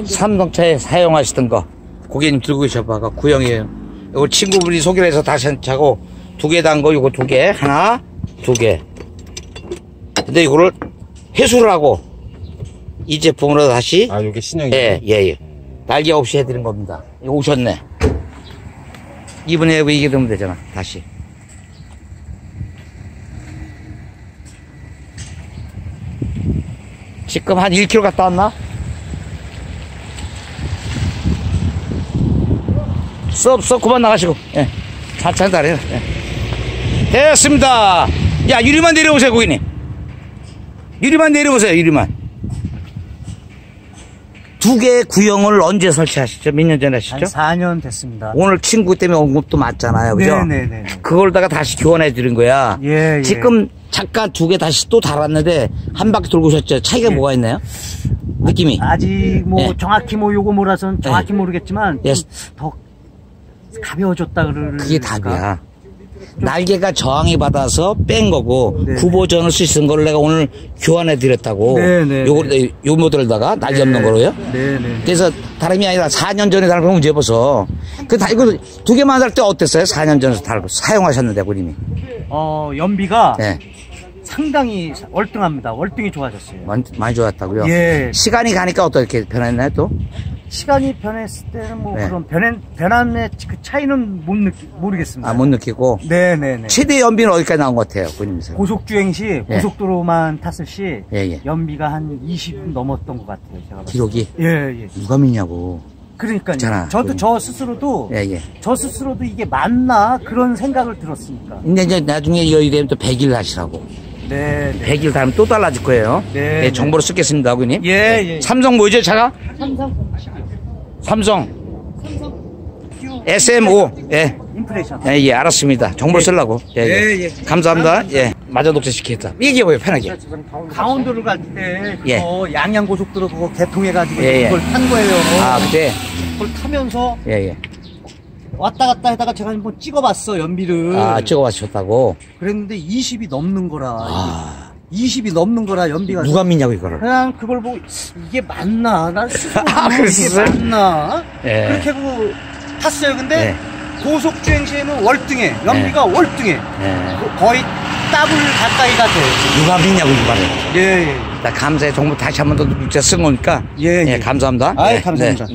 삼성차에 사용하시던 거 고객님 들고 계셔봐가 구형이에요. 이거 친구분이 소개를 해서 다시 차고 2개 단 거 요거 2개 하나 2개. 근데 이거를 회수를 하고 이 제품으로 다시 요게 신형이에요? 예. 날개 없이 해드린 겁니다. 이거 오셨네. 이번에 이게 되면 되잖아. 다시. 지금 한 1km 갔다 왔나? 써 그만 나가시고. 예. 천천히 다래요. 예. 됐습니다. 야, 유리만 내려오세요, 고객님. 유리만 내려오세요, 유리만. 2개 구형을 언제 설치하시죠? 몇 년 전에 하시죠? 한 4년 됐습니다. 오늘 친구 때문에 온 것도 맞잖아요. 그죠? 네네네. 그걸다가 다시 교환해 드린 거야. 예. 지금 잠깐 2개 다시 또 달았는데 한 바퀴 돌고 오셨죠? 차이가 뭐가 있나요? 느낌이? 아직 정확히 요거 뭐라서는 정확히 예. 모르겠지만 예. 더 가벼워졌다 그러는 그게 답이야. 날개가 저항이 받아서 뺀 거고 구보전을 쓰신 거를 내가 오늘 교환해 드렸다고. 요 모델에다가 날개 없는 거로요. 그래서 다름이 아니라 4년 전에 달고 문제 보소. 이거 2개만 달 때 어땠어요? 4년 전에 달고 사용하셨는데 고님이. 연비가 상당히 월등합니다. 월등히 좋아졌어요. 많이 좋았다고요? 예. 시간이 가니까 어떻게 변했나요 또? 시간이 변했을 때는 그런 변함의 그 차이는 모르겠습니다. 못 느끼고? 네네네. 최대 연비는 어디까지 나온 것 같아요, 고님? 고속주행 시, 고속도로만 탔을 시, 연비가 한 20 넘었던 것 같아요, 제가 봤을 때. 기록이? 예. 누가 믿냐고. 그러니까요. 저도 저 스스로도 이게 맞나 그런 생각을 들었으니까. 근데 이제 나중에 여기 되면 또 100일 하시라고. 100일 다음에 또 달라질 거예요. 정보를 쓰겠습니다, 고객님. 삼성 뭐죠, 차가? 삼성 SM5. 인프레션. 알았습니다. 정보를 쓰려고. 감사합니다. 마저 녹색시키겠다. 얘기해봐요, 편하게. 강원도를 갈 때 양양고속도로 그거 개통해가지고 그걸 탄 거예요. 그때? 그걸 타면서 왔다 갔다 하다가 제가 한번 찍어봤어, 연비를. 찍어봤었다고? 그랬는데 20이 넘는 거라. 20이 넘는 거라, 연비가. 누가 믿냐고, 이거를. 그냥 그걸 보고, 이게 맞나? 난 스스로 이게 맞나? 그렇게 하고 탔어요. 근데 고속주행 시에는 월등해. 연비가 월등해. 거의 더블 가까이가 돼. 누가 믿냐고, 이 말을. 나 감사해. 정보 다시 한 번 더 문자 쓴 거니까. 감사합니다. 감사합니다.